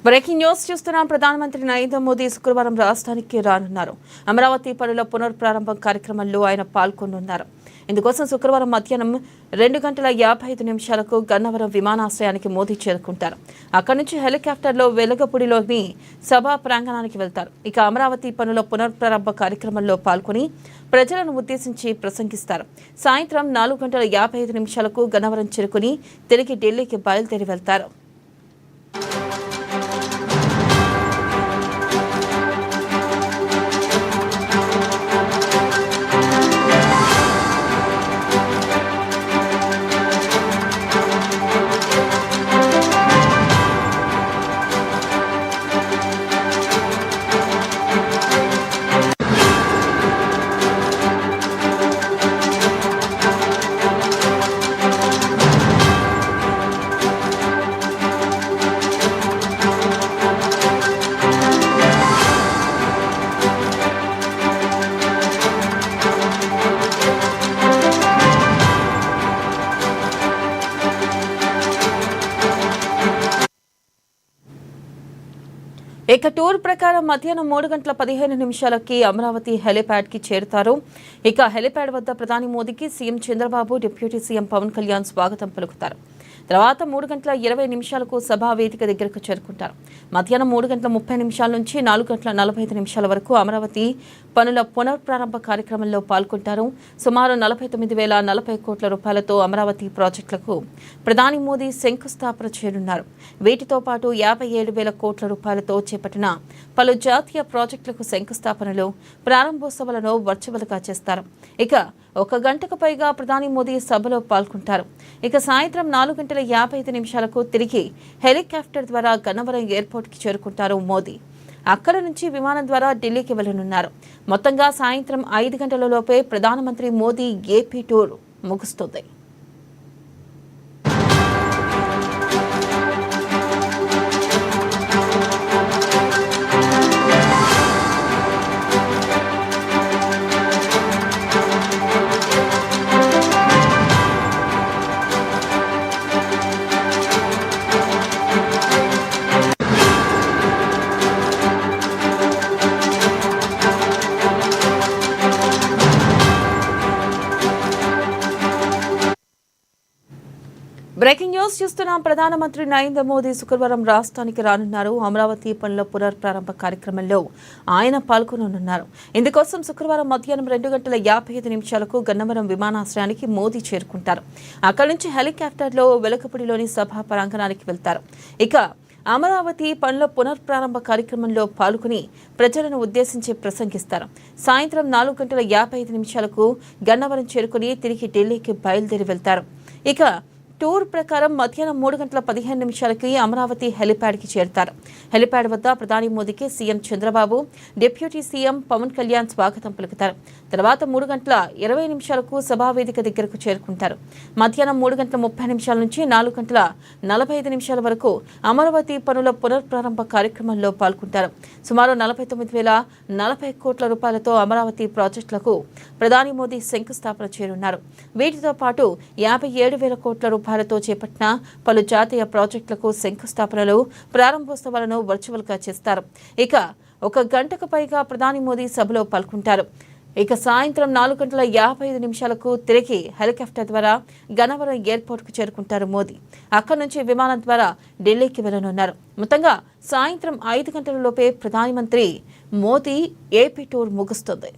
Breaking news చూస్తున్నాం. ప్రధానమంత్రి నరేంద్ర మోదీ శుక్రవారం రాష్ట్రానికి రానున్నారు. అమరావతి పనుల పునఃప్రారంభం కార్యక్రమంలో ఆయన పాల్గొనున్నారు. ఇందుకోసం శుక్రవారం మధ్యాహ్నం 2:55 గన్నవరం విమానాశ్రయానికి మోదీ చేరుకుంటారు. అక్కడి నుంచి హెలికాప్టర్లో వెలగపూడిలోని సభా ప్రాంగణానికి వెళ్తారు. ఇక అమరావతి పనుల పునఃప్రారంభ కార్యక్రమంలో పాల్గొని ప్రజలను ఉద్దేశించి ప్రసంగిస్తారు. సాయంత్రం 4:55 గన్నవరం చేరుకుని తిరిగి ఢిల్లీకి బయలుదేరి వెళ్తారు. ఇక టూర్ ప్రకారం మధ్యాహ్నం 3:15 అమరావతి హెలిప్యాడ్ కి చేరుతారు. ఇక హెలిప్యాడ్ వద్ద ప్రధాని మోదీకి CM Chandrababu, deputy CM Pawan Kalyan స్వాగతం పలుకుతారు. తర్వాత 3:20 సభా వేదిక దగ్గరకు చేరుకుంటారు. మధ్యాహ్నం 3:30 నుంచి 4:45 వరకు అమరావతి పనుల పునఃప్రారంభ కార్యక్రమంలో పాల్గొంటారు. సుమారు 49,040 కోట్ల రూపాయలతో అమరావతి ప్రాజెక్టులకు ప్రధాని మోదీ శంకుస్థాపన చేయనున్నారు. వీటితో పాటు 57,000 కోట్ల రూపాయలతో చేపట్టిన పలు జాతీయ ప్రాజెక్టులకు శంకుస్థాపనలు, ప్రారంభోత్సవాలను వర్చువల్గా చేస్తారు. ఇక 1 గంటకు పైగా ప్రధాని మోదీ సభలో పాల్గొంటారు. ఇక సాయంత్రం 4:55 తిరిగి హెలికాప్టర్ ద్వారా గన్నవరం ఎయిర్పోర్ట్కి చేరుకుంటారు మోదీ. అక్కడ నుంచి విమానం ద్వారా ఢిల్లీకి వెళ్లనున్నారు. మొత్తంగా సాయంత్రం 5 గంటలలోపే ప్రధానమంత్రి మోదీ ఏపీ టూర్ ముగుస్తుంది. బ్రేకింగ్ న్యూస్ చూస్తున్నాం. ప్రధానమంత్రి నరేంద్ర మోదీ శుక్రవారం రాష్ట్రానికి రానున్నారు. అమరావతి పనుల పునఃప్రారంభ కార్యక్రమంలో ఆయన పాల్గొననున్నారు. ఇందుకోసం శుక్రవారం మధ్యాహ్నం 2:55 గన్నవరం విమానాశ్రయానికి మోదీ చేరుకుంటారు. అక్కడి నుంచి హెలికాప్టర్లో వెలగపూడిలోని సభా ప్రాంగణానికి వెళ్తారు. ఇక అమరావతి పనుల పునఃప్రారంభ కార్యక్రమంలో పాల్గొని ప్రజలను ఉద్దేశించి ప్రసంగిస్తారు. సాయంత్రం 4:55 గన్నవరం చేరుకుని తిరిగి ఢిల్లీకి బయలుదేరి వెళ్తారు. ఇక టూర్ ప్రకారం మధ్యాహ్నం 3:15 అమరావతి హెలిప్యాడ్కి చేరుతారు. హెలిప్యాడ్ వద్ద ప్రధాని మోదీకి CM Chandrababu, deputy CM Pawan Kalyan స్వాగతం పలుకుతారు. తర్వాత 3:20 సభా వేదిక దగ్గరకు చేరుకుంటారు. మధ్యాహ్నం 3:30 నుంచి 4:45 వరకు అమరావతి పనుల పునఃప్రారంభ కార్యక్రమంలో పాల్గొంటారు. సుమారు 49,040 కోట్ల రూపాయలతో అమరావతి ప్రాజెక్టులకు ప్రధాని మోదీ శంకుస్థాపన చేయనున్నారు. వీటితో పాటు 57,000 కోట్ల రూపాయలతో చేపట్టిన పలు జాతీయ ప్రాజెక్టులకు శంకుస్థాపనలు, ప్రారంభోత్సవాలను వర్చువల్గా చేస్తారు. ఇక 1 గంటకు పైగా ప్రధాని మోదీ సభలో పాల్గొంటారు. ఇక సాయంత్రం 4:55 తిరిగి హెలికాప్టర్ ద్వారా గన్నవరం ఎయిర్పోర్ట్కు చేరుకుంటారు మోదీ. అక్కడి నుంచి విమానం ద్వారా ఢిల్లీకి వెళ్లనున్నారు. మొత్తంగా సాయంత్రం 5 గంటలలోపే ప్రధానమంత్రి మోదీ ఏపీ టూర్ ముగుస్తుంది.